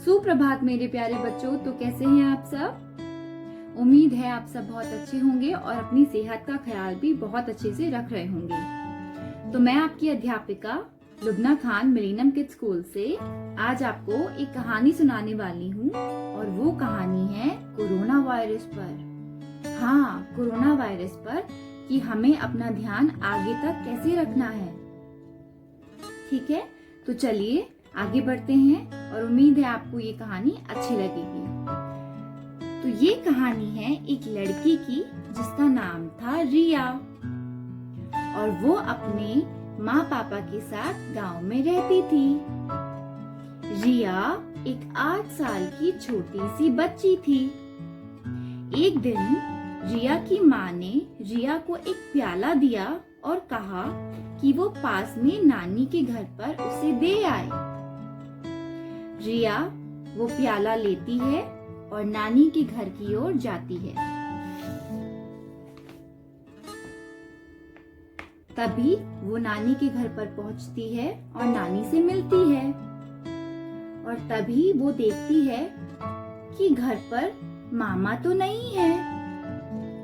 सुप्रभात मेरे प्यारे बच्चों। तो कैसे हैं आप सब? उम्मीद है आप सब बहुत अच्छे होंगे और अपनी सेहत का ख्याल भी बहुत अच्छे से रख रहे होंगे। तो मैं आपकी अध्यापिका Lubna Khan millennium kids school से आज आपको एक कहानी सुनाने वाली हूँ और वो कहानी है कोरोना वायरस पर। हाँ, कोरोना वायरस पर कि हमें अपना ध्यान आगे तक कैसे रखना है। ठीक है, तो चलिए आगे बढ़ते हैं और उम्मीद है आपको ये कहानी अच्छी लगेगी। तो ये कहानी है एक लड़की की जिसका नाम था रिया और वो अपने माँ पापा के साथ गांव में रहती थी। रिया एक 8 साल की छोटी सी बच्ची थी। एक दिन रिया की माँ ने रिया को एक प्याला दिया और कहा कि वो पास में नानी के घर पर उसे दे आए। रिया वो प्याला लेती है और नानी के घर की ओर जाती है। तभी वो नानी के घर पर पहुंचती है और नानी से मिलती है और तभी वो देखती है कि घर पर मामा तो नहीं है।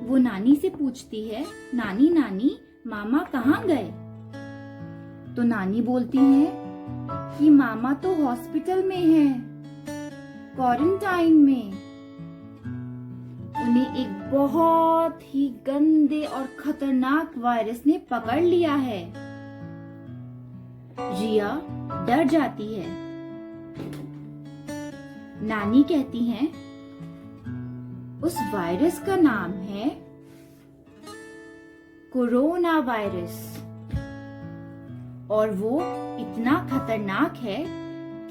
वो नानी से पूछती है, नानी नानी मामा कहाँ गए? तो नानी बोलती है कि मामा तो हॉस्पिटल में है, क्वारंटाइन में। उन्हें एक बहुत ही गंदे और खतरनाक वायरस ने पकड़ लिया है। रिया डर जाती है। नानी कहती हैं, उस वायरस का नाम है कोरोना वायरस और वो इतना खतरनाक है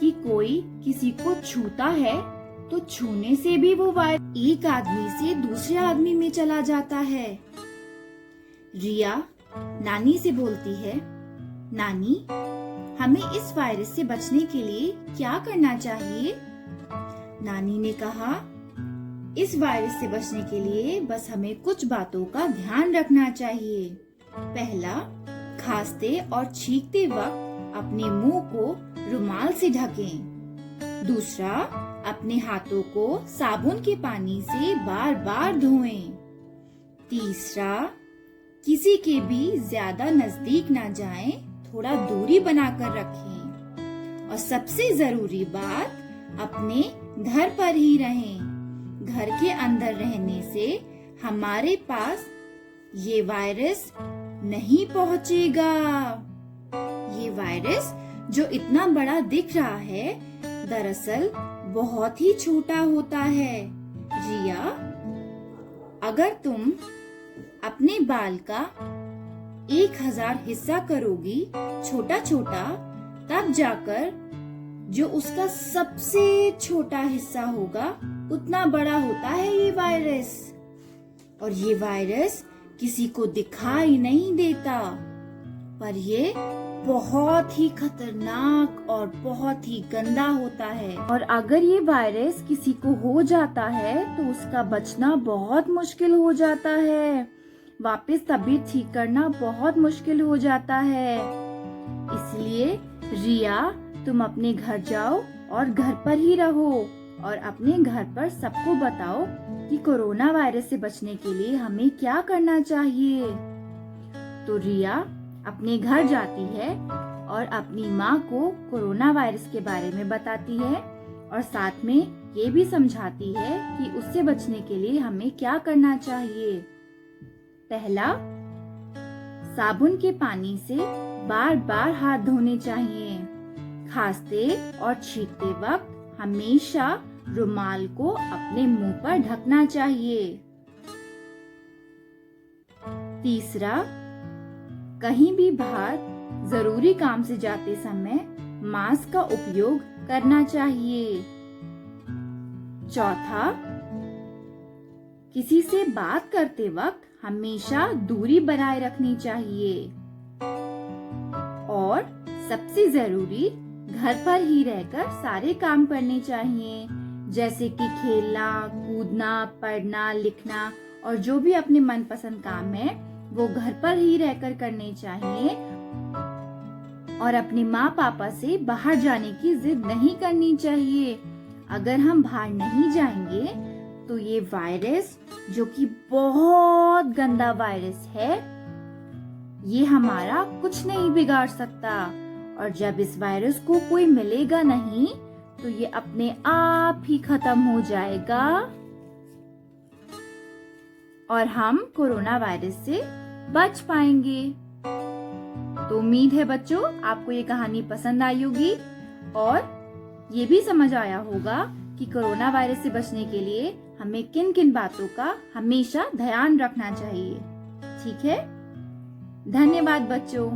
कि कोई किसी को छूता है तो छूने से भी वो वायरस एक आदमी से दूसरे आदमी में चला जाता है। रिया नानी से बोलती है, नानी हमें इस वायरस से बचने के लिए क्या करना चाहिए? नानी ने कहा, इस वायरस से बचने के लिए बस हमें कुछ बातों का ध्यान रखना चाहिए। पहला, खांसते और छींकते वक्त अपने मुंह को रुमाल से ढकें। दूसरा, अपने हाथों को साबुन के पानी से बार बार धोएं। तीसरा, किसी के भी ज्यादा नजदीक ना जाएं, थोड़ा दूरी बनाकर रखें। और सबसे जरूरी बात, अपने घर पर ही रहें। घर के अंदर रहने से हमारे पास ये वायरस नहीं पहुंचेगा। ये वायरस जो इतना बड़ा दिख रहा है, दरअसल बहुत ही छोटा होता है। रिया, अगर तुम अपने बाल का 1000 हिस्सा करोगी छोटा छोटा, तब जाकर जो उसका सबसे छोटा हिस्सा होगा उतना बड़ा होता है ये वायरस। और ये वायरस किसी को दिखाई नहीं देता, पर ये बहुत ही खतरनाक और बहुत ही गंदा होता है। और अगर ये वायरस किसी को हो जाता है तो उसका बचना बहुत मुश्किल हो जाता है। वापस तबीयत ठीक करना बहुत मुश्किल हो जाता है। इसलिए रिया, तुम अपने घर जाओ और घर पर ही रहो और अपने घर पर सबको बताओ कि कोरोना वायरस से बचने के लिए हमें क्या करना चाहिए। तो रिया अपने घर जाती है और अपनी माँ को कोरोना वायरस के बारे में बताती है और साथ में ये भी समझाती है कि उससे बचने के लिए हमें क्या करना चाहिए। पहला, साबुन के पानी से बार बार हाथ धोने चाहिए। खांसते और छींकते वक्त हमेशा रुमाल को अपने मुंह पर ढकना चाहिए। तीसरा, कहीं भी बाहर जरूरी काम से जाते समय मास्क का उपयोग करना चाहिए। चौथा, किसी से बात करते वक्त हमेशा दूरी बनाए रखनी चाहिए। और सबसे जरूरी, घर पर ही रहकर सारे काम करने चाहिए, जैसे कि खेलना, कूदना, पढ़ना, लिखना और जो भी अपने मनपसंद काम है वो घर पर ही रहकर करने चाहिए। और अपने माँ पापा से बाहर जाने की जिद नहीं करनी चाहिए। अगर हम बाहर नहीं जाएंगे तो ये वायरस, जो कि बहुत गंदा वायरस है, ये हमारा कुछ नहीं बिगाड़ सकता। और जब इस वायरस को कोई मिलेगा नहीं तो ये अपने आप ही खत्म हो जाएगा और हम कोरोना वायरस से बच पाएंगे। तो उम्मीद है बच्चों आपको ये कहानी पसंद आई होगी और ये भी समझ आया होगा कि कोरोना वायरस से बचने के लिए हमें किन किन बातों का हमेशा ध्यान रखना चाहिए। ठीक है, धन्यवाद बच्चों।